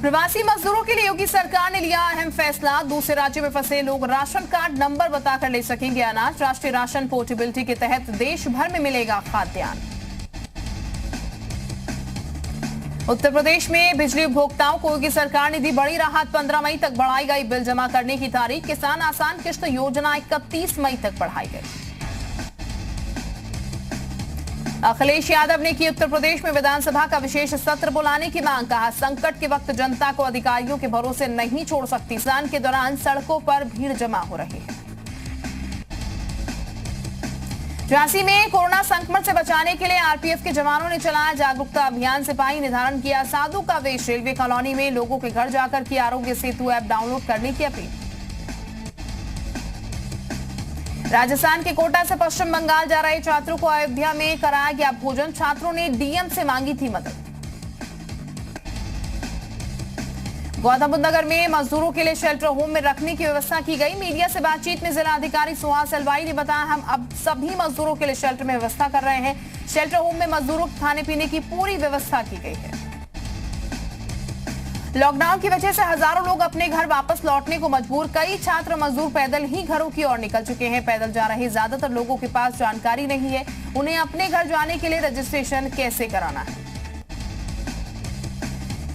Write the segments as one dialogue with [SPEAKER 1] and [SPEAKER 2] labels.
[SPEAKER 1] प्रवासी मजदूरों के लिए योगी सरकार ने लिया अहम फैसला। दूसरे राज्यों में फंसे लोग राशन कार्ड नंबर बताकर ले सकेंगे अनाज। राष्ट्रीय राशन पोर्टेबिलिटी के तहत देश भर में मिलेगा खाद्यान्न। उत्तर प्रदेश में बिजली उपभोक्ताओं को योगी सरकार ने दी बड़ी राहत। 15 मई तक बढ़ाई गई बिल जमा करने की तारीख। किसान आसान किश्त योजना 31 मई तक बढ़ाई गई। अखिलेश यादव ने की उत्तर प्रदेश में विधानसभा का विशेष सत्र बुलाने की मांग। कहा, संकट के वक्त जनता को अधिकारियों के भरोसे नहीं छोड़ सकती। स्नान के दौरान सड़कों पर भीड़ जमा हो रही है। झांसी में कोरोना संक्रमण से बचाने के लिए आरपीएफ के जवानों ने चलाया जागरूकता अभियान। सिपाही ने धारण किया साधु का वेश। रेलवे कॉलोनी में लोगों के घर जाकर की आरोग्य सेतु ऐप डाउनलोड करने की अपील। राजस्थान के कोटा से पश्चिम बंगाल जा रहे छात्रों को अयोध्या में कराया गया भोजन। छात्रों ने डीएम से मांगी थी मदद। गौतम बुद्ध नगर में मजदूरों के लिए शेल्टर होम में रखने की व्यवस्था की गई। मीडिया से बातचीत में जिला अधिकारी सुहास अलवाई ने बताया, हम अब सभी मजदूरों के लिए शेल्टर में व्यवस्था कर रहे हैं। शेल्टर होम में मजदूरों के खाने पीने की पूरी व्यवस्था की गई है। लॉकडाउन की वजह से हजारों लोग अपने घर वापस लौटने को मजबूर। कई छात्र मजदूर पैदल ही घरों की ओर निकल चुके हैं। पैदल जा रहे ज्यादातर लोगों के पास जानकारी नहीं है उन्हें अपने घर जाने के लिए रजिस्ट्रेशन कैसे कराना है।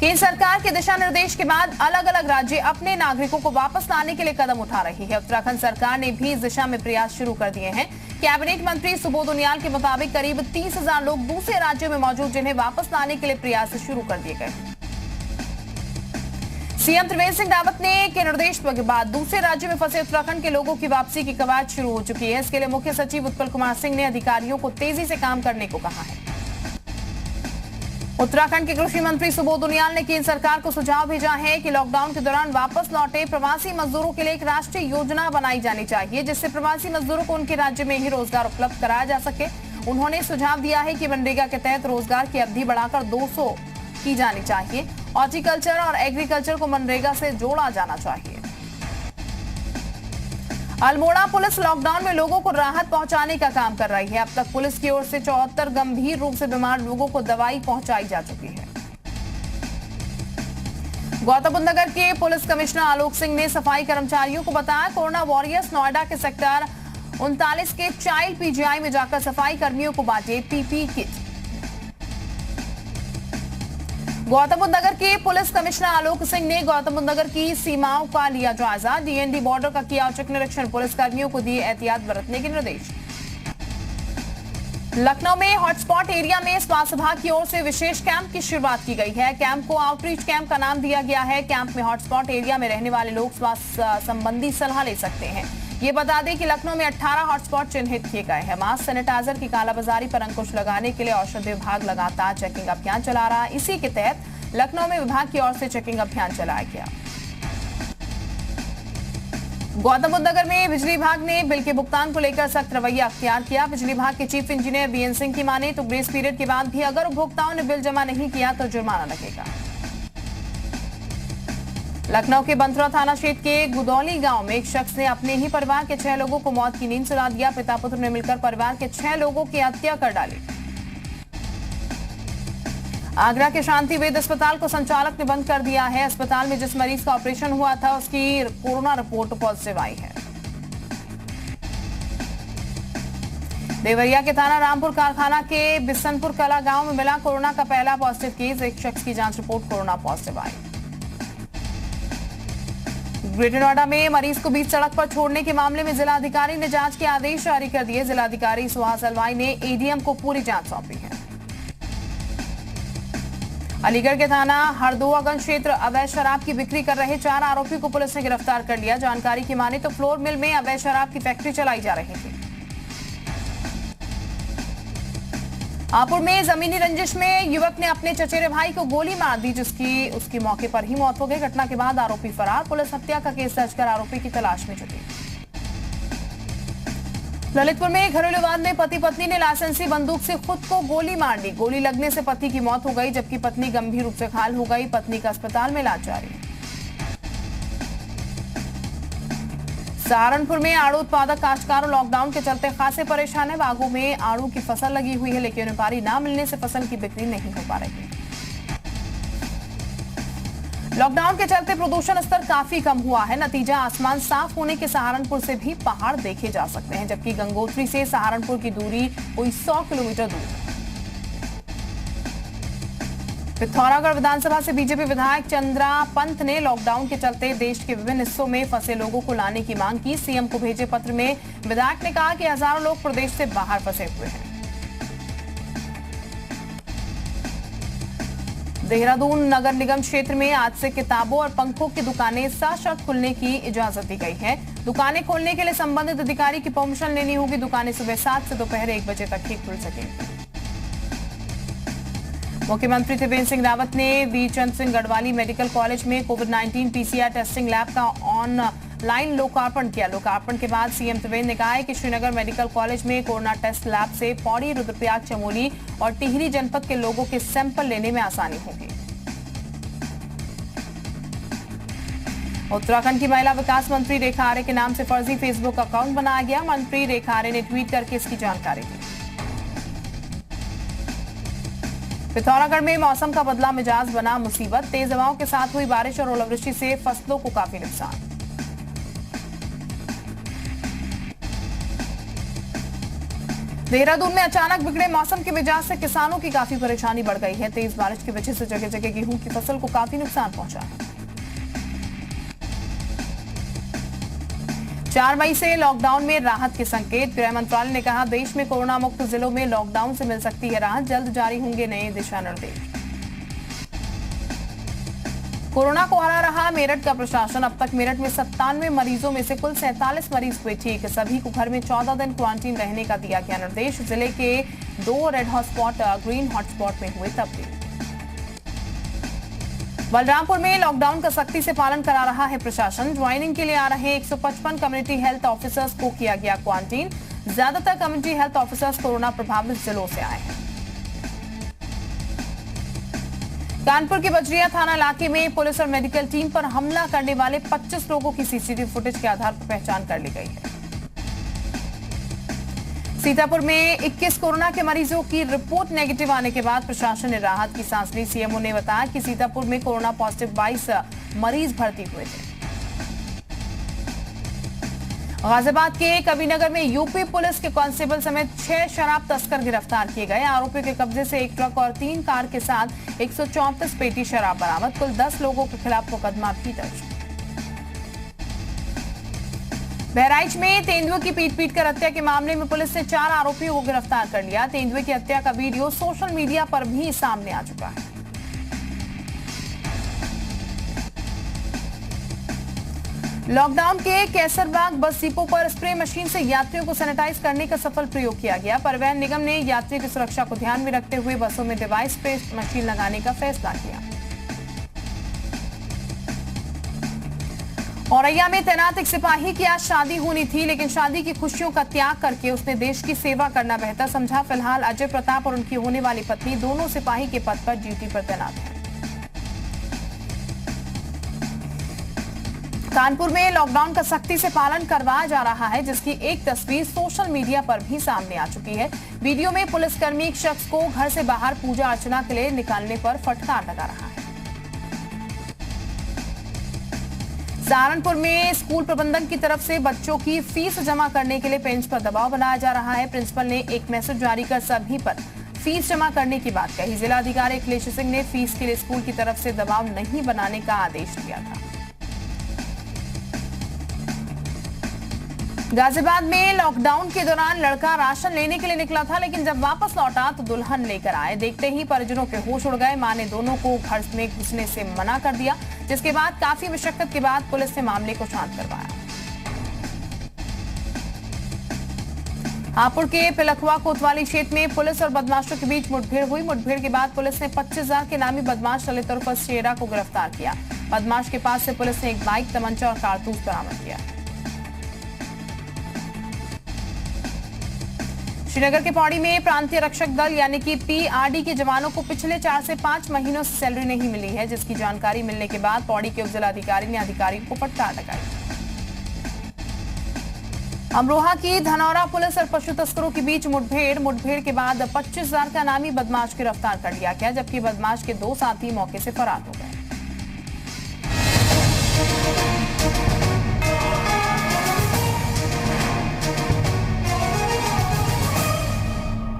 [SPEAKER 1] केंद्र सरकार के दिशा निर्देश के बाद अलग अलग राज्य अपने नागरिकों को वापस लाने के लिए कदम उठा रही है। उत्तराखंड सरकार ने भी इस दिशा में प्रयास शुरू कर दिए हैं। कैबिनेट मंत्री सुबोध उनियाल के मुताबिक करीब 30,000 लोग दूसरे राज्यों में मौजूद जिन्हें वापस लाने के लिए प्रयास शुरू कर दिए गए। सीएम त्रिवेंद्र सिंह रावत ने के निर्देश के बाद दूसरे राज्यों में फंसे उत्तराखंड के लोगों की वापसी की कवायद शुरू हो चुकी है। इसके लिए मुख्य सचिव उत्पल कुमार सिंह ने अधिकारियों को तेजी से काम करने को कहा है। उत्तराखंड के कृषि मंत्री सुबोध उनियाल ने केंद्र सरकार को सुझाव भेजा है कि लॉकडाउन के दौरान वापस लौटे प्रवासी मजदूरों के लिए एक राष्ट्रीय योजना बनाई जानी चाहिए, जिससे प्रवासी मजदूरों को उनके राज्य में ही रोजगार उपलब्ध कराया जा सके। उन्होंने सुझाव दिया है कि मनरेगा के तहत रोजगार की अवधि बढ़ाकर 200 की जानी चाहिए। हॉर्टिकल्चर और एग्रीकल्चर को मनरेगा से जोड़ा जाना चाहिए। अल्मोड़ा पुलिस लॉकडाउन में लोगों को राहत पहुंचाने का काम कर रही है। अब तक पुलिस की ओर से 74 गंभीर रूप से बीमार लोगों को दवाई पहुंचाई जा चुकी है। गौतम बुद्ध नगर के पुलिस कमिश्नर आलोक सिंह ने सफाई कर्मचारियों को बताया, कोरोना वॉरियर्स नोएडा के सेक्टर 39 के चाइल्ड पीजीआई में जाकर सफाई कर्मियों को बांटे पीपीई किट। गौतम बुद्ध नगर के पुलिस कमिश्नर आलोक सिंह ने गौतम बुद्ध नगर की सीमाओं का लिया जायजा। डीएनडी बॉर्डर का किया औचक निरीक्षण। पुलिस कर्मियों को दिए एहतियात बरतने के निर्देश। लखनऊ में हॉटस्पॉट एरिया में स्वास्थ्य विभाग की ओर से विशेष कैंप की शुरुआत की गई है। कैंप को आउटरीच कैंप का नाम दिया गया है। कैंप में हॉटस्पॉट एरिया में रहने वाले लोग स्वास्थ्य संबंधी सलाह ले सकते हैं। ये बता दें कि लखनऊ में 18 हॉटस्पॉट चिन्हित किए गए हैं। मास्क सैनिटाइजर की कालाबाजारी पर अंकुश लगाने के लिए औषधि विभाग लगातार चेकिंग अभियान चला रहा है। इसी के तहत लखनऊ में विभाग की ओर से चेकिंग अभियान चलाया गया। गौतम बुद्ध नगर में बिजली विभाग ने बिल के भुगतान को लेकर सख्त रवैया अख्तियार किया। बिजली विभाग के चीफ इंजीनियर बीएन सिंह की माने तो ग्रेस पीरियड के बाद भी अगर उपभोक्ताओं ने बिल जमा नहीं किया तो जुर्माना लगेगा। लखनऊ के बंथुरा थाना क्षेत्र के गुदौली गांव में एक शख्स ने अपने ही परिवार के 6 लोगों को मौत की नींद सुला दिया। पिता पुत्र ने मिलकर परिवार के 6 लोगों की हत्या कर डाली। आगरा के शांति वेद अस्पताल को संचालक ने बंद कर दिया है। अस्पताल में जिस मरीज का ऑपरेशन हुआ था उसकी कोरोना रिपोर्ट पॉजिटिव आई है। देवरिया के थाना रामपुर कारखाना के बिसनपुर कला गांव में मिला कोरोना का पहला पॉजिटिव केस। एक शख्स की जांच रिपोर्ट कोरोना पॉजिटिव आई। ग्रेटर नोएडा में मरीज को बीच सड़क पर छोड़ने के मामले में जिलाधिकारी ने जांच के आदेश जारी कर दिए। जिलाधिकारी सुहास अलवाई ने एडीएम को पूरी जांच सौंपी है। अलीगढ़ के थाना हरदोआगंज क्षेत्र अवैध शराब की बिक्री कर रहे 4 आरोपी को पुलिस ने गिरफ्तार कर लिया। जानकारी की माने तो फ्लोर मिल में अवैध शराब की फैक्ट्री चलाई जा रही थी। हापुड़ में जमीनी रंजिश में युवक ने अपने चचेरे भाई को गोली मार दी, जिसकी उसकी मौके पर ही मौत हो गई। घटना के बाद आरोपी फरार। पुलिस हत्या का केस दर्ज कर आरोपी की तलाश में जुटी। ललितपुर में घरेलू विवाद में पति पत्नी ने लाइसेंसी बंदूक से खुद को गोली मार दी। गोली लगने से पति की मौत हो गई, जबकि पत्नी गंभीर रूप से घायल हो गई। पत्नी का अस्पताल में इलाज जारी है। सहारनपुर में आड़ू उत्पादक काश्तकारों लॉकडाउन के चलते खासे परेशान है। बागों में आड़ू की फसल लगी हुई है, लेकिन व्यापारी न मिलने से फसल की बिक्री नहीं हो पा रही है। लॉकडाउन के चलते प्रदूषण स्तर काफी कम हुआ है। नतीजा आसमान साफ होने के सहारनपुर से भी पहाड़ देखे जा सकते हैं, जबकि गंगोत्री से सहारनपुर की दूरी कोई 100 किलोमीटर दूर है। पिथौरागढ़ विधानसभा से बीजेपी विधायक चंद्रा पंत ने लॉकडाउन के चलते देश के विभिन्न हिस्सों में फंसे लोगों को लाने की मांग की। सीएम को भेजे पत्र में विधायक ने कहा कि हजारों लोग प्रदेश से बाहर फंसे हुए हैं। देहरादून नगर निगम क्षेत्र में आज से किताबों और पंखों की दुकानें सशर्त खुलने की इजाजत दी गई है। दुकानें खोलने के लिए संबंधित अधिकारी की परमिशन लेनी होगी। दुकानें सुबह 7 से दोपहर 1 बजे तक ही खुल सकेंगी। मुख्यमंत्री त्रिवेंद्र सिंह रावत ने वीर चंद सिंह गढ़वाली मेडिकल कॉलेज में कोविड-19 पीसीआर टेस्टिंग लैब का ऑनलाइन लोकार्पण किया। लोकार्पण के बाद सीएम त्रिवेंद्र ने कहा है कि श्रीनगर मेडिकल कॉलेज में कोरोना टेस्ट लैब से पौड़ी, रुद्रप्रयाग, चमोली और टिहरी जनपद के लोगों के सैंपल लेने में आसानी होगी। उत्तराखंड की महिला विकास मंत्री रेखा आर्य के नाम से फर्जी फेसबुक अकाउंट बनाया गया। मंत्री रेखा आर्य ने ट्वीट करके इसकी जानकारी दी। पिथौरागढ़ में मौसम का बदला मिजाज बना मुसीबत। तेज हवाओं के साथ हुई बारिश और ओलावृष्टि से फसलों को काफी नुकसान। देहरादून में अचानक बिगड़े मौसम के मिजाज से किसानों की काफी परेशानी बढ़ गई है। तेज बारिश की वजह से जगह जगह गेहूं की फसल को काफी नुकसान पहुंचा है। 4 मई से लॉकडाउन में राहत के संकेत। गृह मंत्रालय ने कहा देश में कोरोना मुक्त जिलों में लॉकडाउन से मिल सकती है राहत। जल्द जारी होंगे नए दिशा निर्देश। कोरोना को हरा रहा मेरठ का प्रशासन। अब तक मेरठ में 97 मरीजों में से कुल 47 मरीज हुए ठीक। सभी को घर में 14 दिन क्वारंटीन रहने का दिया गया निर्देश। जिले के 2 रेड हॉटस्पॉट ग्रीन हॉटस्पॉट में हुए तब्दील। बलरामपुर में लॉकडाउन का सख्ती से पालन करा रहा है प्रशासन। ज्वाइनिंग के लिए आ रहे 155 कम्युनिटी हेल्थ ऑफिसर्स को किया गया क्वारंटीन। ज्यादातर कम्युनिटी हेल्थ ऑफिसर्स कोरोना प्रभावित जिलों से आए हैं। कानपुर के बजरिया थाना इलाके में पुलिस और मेडिकल टीम पर हमला करने वाले 25 लोगों की सीसीटीवी फुटेज के आधार पर पहचान कर ली गई है। सीतापुर में 21 कोरोना के मरीजों की रिपोर्ट नेगेटिव आने के बाद प्रशासन ने राहत की सांस ली। सीएमओ ने बताया कि सीतापुर में कोरोना पॉजिटिव 22 मरीज भर्ती हुए थे। गाजियाबाद के कबीरनगर में यूपी पुलिस के कांस्टेबल समेत 6 शराब तस्कर गिरफ्तार किए गए। आरोपियों के कब्जे से 1 ट्रक और 3 कार के साथ 134 पेटी शराब बरामद। कुल 10 लोगों के खिलाफ मुकदमा भी दर्ज। बहराइच में तेंदुए की पीट कर हत्या के मामले में पुलिस ने 4 आरोपियों को गिरफ्तार कर लिया। तेंदुए की हत्या का वीडियो सोशल मीडिया पर भी सामने आ चुका है। लॉकडाउन के केसरबाग बस डिपो पर स्प्रे मशीन से यात्रियों को सैनिटाइज करने का सफल प्रयोग किया गया। परिवहन निगम ने यात्रियों की सुरक्षा को ध्यान में रखते हुए बसों में डिवाइस स्प्रे मशीन लगाने का फैसला किया। औरैया में तैनात एक सिपाही की आज शादी होनी थी, लेकिन शादी की खुशियों का त्याग करके उसने देश की सेवा करना बेहतर समझा। फिलहाल अजय प्रताप और उनकी होने वाली पत्नी दोनों सिपाही के पद पर ड्यूटी पर तैनात हैं। कानपुर में लॉकडाउन का सख्ती से पालन करवाया जा रहा है, जिसकी एक तस्वीर सोशल मीडिया पर भी सामने आ चुकी है। वीडियो में पुलिसकर्मी एक शख्स को घर से बाहर पूजा अर्चना के लिए निकालने पर फटकार लगा रहा है। सहारनपुर में स्कूल प्रबंधन की तरफ से बच्चों की फीस जमा करने के लिए पेरेंट्स पर दबाव बनाया जा रहा है। प्रिंसिपल ने एक मैसेज जारी कर सभी पर फीस जमा करने की बात कही। जिला अधिकारी अखिलेश सिंह ने फीस के लिए स्कूल की तरफ से दबाव नहीं बनाने का आदेश दिया था। गाजियाबाद में लॉकडाउन के दौरान लड़का राशन लेने के लिए निकला था, लेकिन जब वापस लौटा तो दुल्हन लेकर आए। देखते ही परिजनों के होश उड़ गए। मां ने दोनों को घर में घुसने से मना कर दिया, जिसके बाद काफी मशक्कत के बाद पुलिस ने मामले को शांत करवाया। हापुड़ के पिलखुआ कोतवाली क्षेत्र में पुलिस और बदमाशों के बीच मुठभेड़ हुई। मुठभेड़ के बाद पुलिस ने 25,000 के नामी बदमाश ललित उर्फ शेरा को गिरफ्तार किया। बदमाश के पास से पुलिस ने एक बाइक, तमंचा और कारतूस बरामद किया। श्रीनगर के पौड़ी में प्रांतीय रक्षक दल यानी कि पीआरडी के जवानों को पिछले 4 से 5 महीनों से सैलरी नहीं मिली है, जिसकी जानकारी मिलने के बाद पौड़ी के उपजिलाधिकारी ने अधिकारियों को फटकार लगाई। अमरोहा की धनौरा पुलिस और पशु तस्करों के बीच मुठभेड़ के बाद 25,000 का नामी बदमाश गिरफ्तार कर लिया गया, जबकि बदमाश के 2 साथी मौके से फरार हो गए।